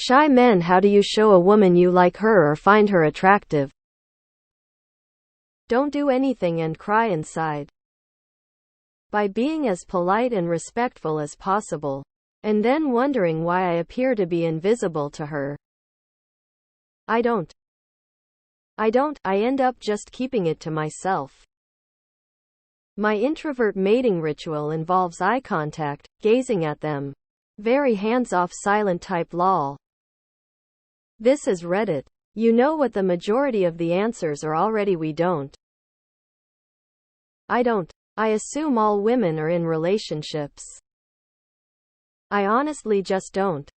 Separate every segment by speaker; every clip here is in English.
Speaker 1: Shy men, how do you show a woman you like her or find her attractive? Don't do anything and cry inside. By being as polite and respectful as possible. And then wondering why I appear to be invisible to her. I don't. I end up just keeping it to myself. My introvert mating ritual involves eye contact, gazing at them. Very hands-off silent type lol. This is Reddit. You know what the majority of the answers are already. We don't. I don't. I assume all women are in relationships. I honestly just don't.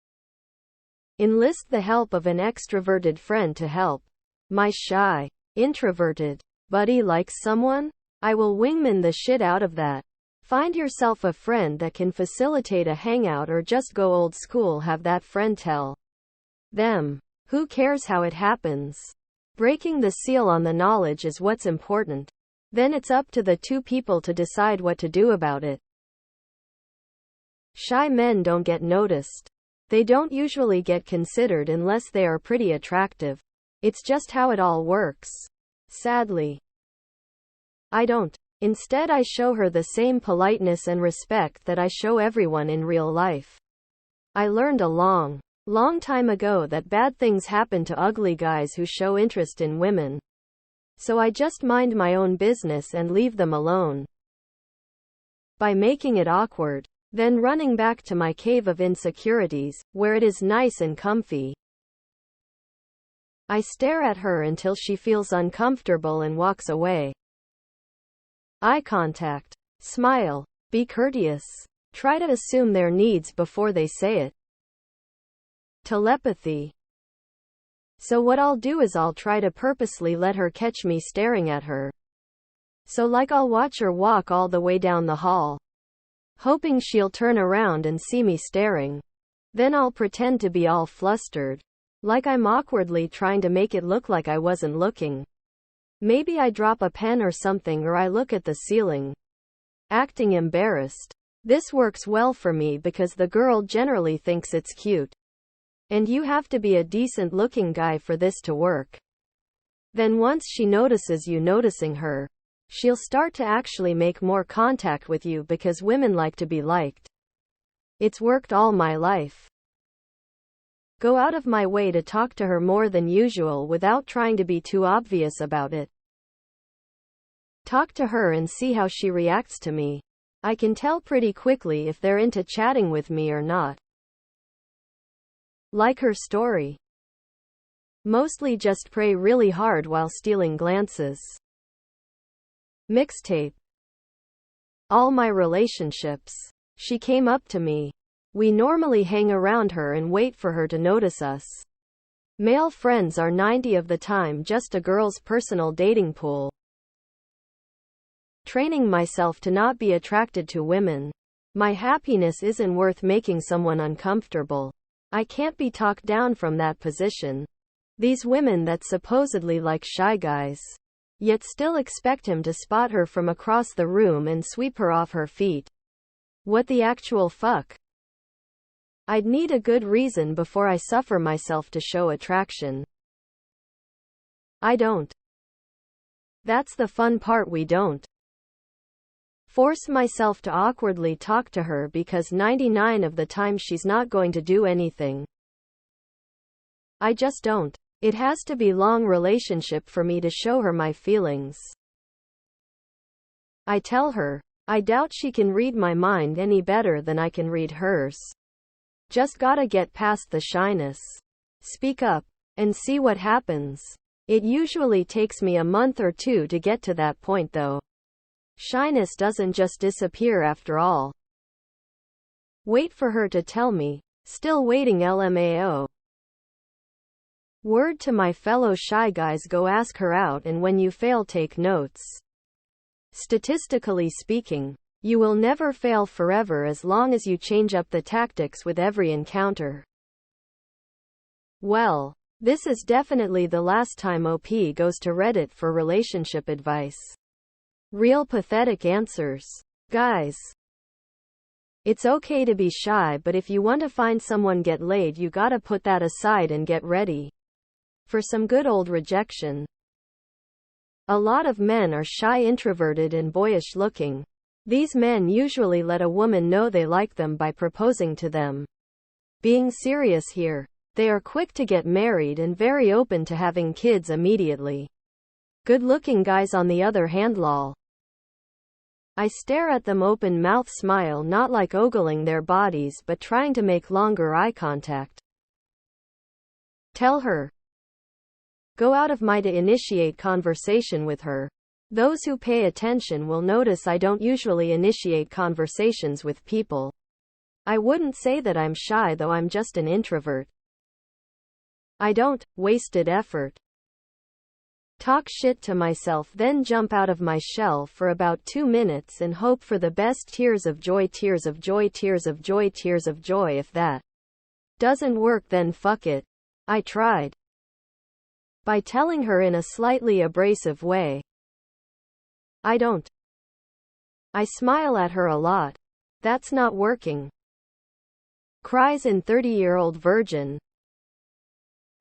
Speaker 1: Enlist the help of an extroverted friend to help my shy, introverted buddy likes someone? I will wingman the shit out of that. Find yourself a friend that can facilitate a hangout, or just go old school, have that friend tell them. Who cares how it happens? Breaking the seal on the knowledge is what's important. Then it's up to the two people to decide what to do about it. Shy men don't get noticed. They don't usually get considered unless they are pretty attractive. It's just how it all works. Sadly. I don't. Instead, I show her the same politeness and respect that I show everyone in real life. I learned a long time ago that bad things happen to ugly guys who show interest in women. So I just mind my own business and leave them alone. By making it awkward. Then running back to my cave of insecurities, where it is nice and comfy. I stare at her until she feels uncomfortable and walks away. Eye contact. Smile. Be courteous. Try to assume their needs before they say it. Telepathy. So what I'll do is I'll try to purposely let her catch me staring at her. So like I'll watch her walk all the way down the hall, hoping she'll turn around and see me staring. Then I'll pretend to be all flustered, like I'm awkwardly trying to make it look like I wasn't looking. Maybe I drop a pen or something, or I look at the ceiling, acting embarrassed. This works well for me because the girl generally thinks it's cute. And you have to be a decent looking guy for this to work. Then once she notices you noticing her, she'll start to actually make more contact with you because women like to be liked. It's worked all my life. Go out of my way to talk to her more than usual without trying to be too obvious about it. Talk to her and see how she reacts to me. I can tell pretty quickly if they're into chatting with me or not. Like her story. Mostly just pray really hard while stealing glances. Mixtape. All my relationships. She came up to me. We normally hang around her and wait for her to notice us. Male friends are 90% of the time just a girl's personal dating pool. Training myself to not be attracted to women. My happiness isn't worth making someone uncomfortable. I can't be talked down from that position. These women that supposedly like shy guys, yet still expect him to spot her from across the room and sweep her off her feet. What the actual fuck? I'd need a good reason before I suffer myself to show attraction. I don't. That's the fun part. We don't. Force myself to awkwardly talk to her because 99% of the time she's not going to do anything. I just don't. It has to be long relationship for me to show her my feelings. I tell her, I doubt she can read my mind any better than I can read hers. Just gotta get past the shyness. Speak up, and see what happens. It usually takes me a month or two to get to that point though. Shyness doesn't just disappear after all. Wait for her to tell me. Still waiting LMAO. Word to my fellow shy guys, go ask her out, and when you fail, take notes. Statistically speaking, you will never fail forever as long as you change up the tactics with every encounter. Well, this is definitely the last time OP goes to Reddit for relationship advice. Real pathetic answers. Guys. It's okay to be shy, but if you want to find someone get laid, you gotta put that aside and get ready for some good old rejection. A lot of men are shy, introverted, and boyish looking. These men usually let a woman know they like them by proposing to them. Being serious here, they are quick to get married and very open to having kids immediately. Good-looking guys, on the other hand, lol. I stare at them, open mouth smile, not like ogling their bodies but trying to make longer eye contact. Tell her. Go out of my to initiate conversation with her. Those who pay attention will notice I don't usually initiate conversations with people. I wouldn't say that I'm shy, though. I'm just an introvert. I don't wasted effort. Talk shit to myself, then jump out of my shell for about 2 minutes and hope for the best. Tears of joy, tears of joy, tears of joy, tears of joy. If that doesn't work, then fuck it. I tried. By telling her in a slightly abrasive way, I don't. I smile at her a lot. That's not working. Cries in 30-year-old virgin.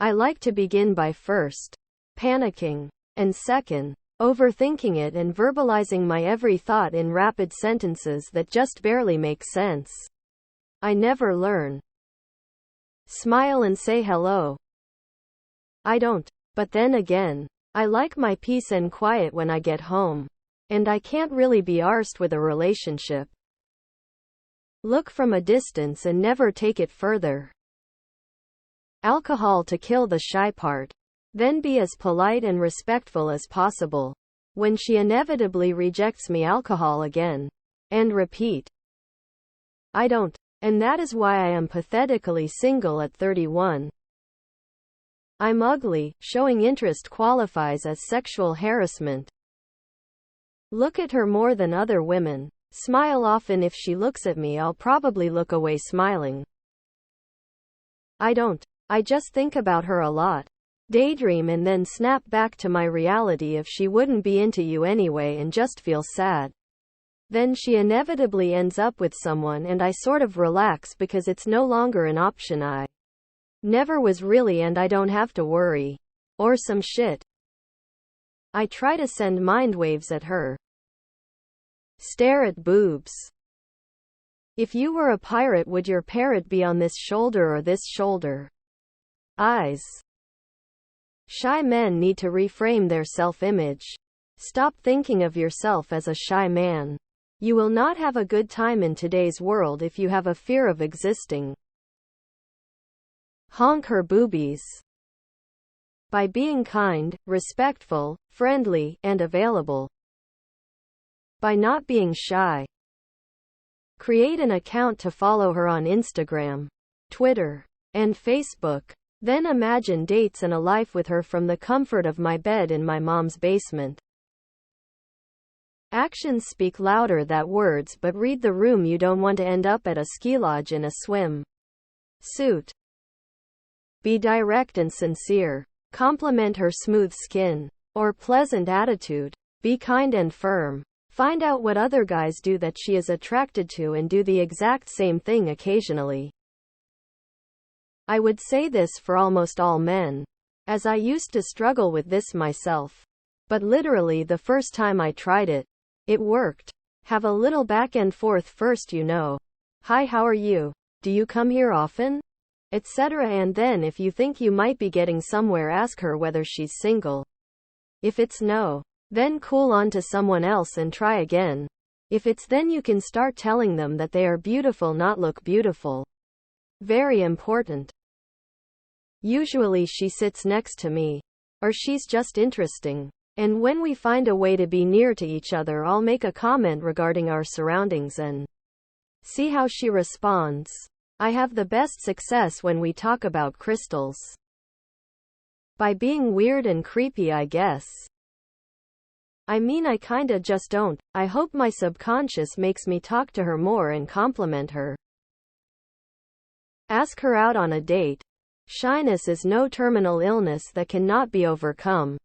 Speaker 1: I like to begin by first panicking, and second, overthinking it and verbalizing my every thought in rapid sentences that just barely make sense. I never learn. Smile and say hello. I don't. But then again, I like my peace and quiet when I get home. And I can't really be arsed with a relationship. Look from a distance and never take it further. Alcohol to kill the shy part. Then be as polite and respectful as possible. When she inevitably rejects me, alcohol again. And repeat. I don't. And that is why I am pathetically single at 31. I'm ugly. Showing interest qualifies as sexual harassment. Look at her more than other women. Smile often. If she looks at me, I'll probably look away smiling. I don't. I just think about her a lot. Daydream and then snap back to my reality if she wouldn't be into you anyway and just feel sad. Then she inevitably ends up with someone and I sort of relax because it's no longer an option. I never was really, and I don't have to worry. Or some shit. I try to send mind waves at her. Stare at boobs. If you were a pirate, would your parrot be on this shoulder or this shoulder? Eyes. Shy men need to reframe their self-image. Stop thinking of yourself as a shy man. You will not have a good time in today's world if you have a fear of existing. Honk her boobies. By being kind, respectful, friendly, and available. By not being shy. Create an account to follow her on Instagram, Twitter, and Facebook. Then imagine dates and a life with her from the comfort of my bed in my mom's basement. Actions speak louder than words, but read the room. You don't want to end up at a ski lodge in a swim suit. Be direct and sincere. Compliment her smooth skin or pleasant attitude. Be kind and firm. Find out what other guys do that she is attracted to and do the exact same thing occasionally. I would say this for almost all men, as I used to struggle with this myself. But literally the first time I tried it, it worked. Have a little back and forth first, you know. Hi, how are you? Do you come here often? Etc. And then if you think you might be getting somewhere, ask her whether she's single. If it's no, then cool on to someone else and try again. If it's then, you can start telling them that they are beautiful, not look beautiful. Very important. Usually she sits next to me. Or she's just interesting. And when we find a way to be near to each other, I'll make a comment regarding our surroundings and see how she responds. I have the best success when we talk about crystals. By being weird and creepy, I guess. I mean, I kinda just don't. I hope my subconscious makes me talk to her more and compliment her. Ask her out on a date. Shyness is no terminal illness that cannot be overcome.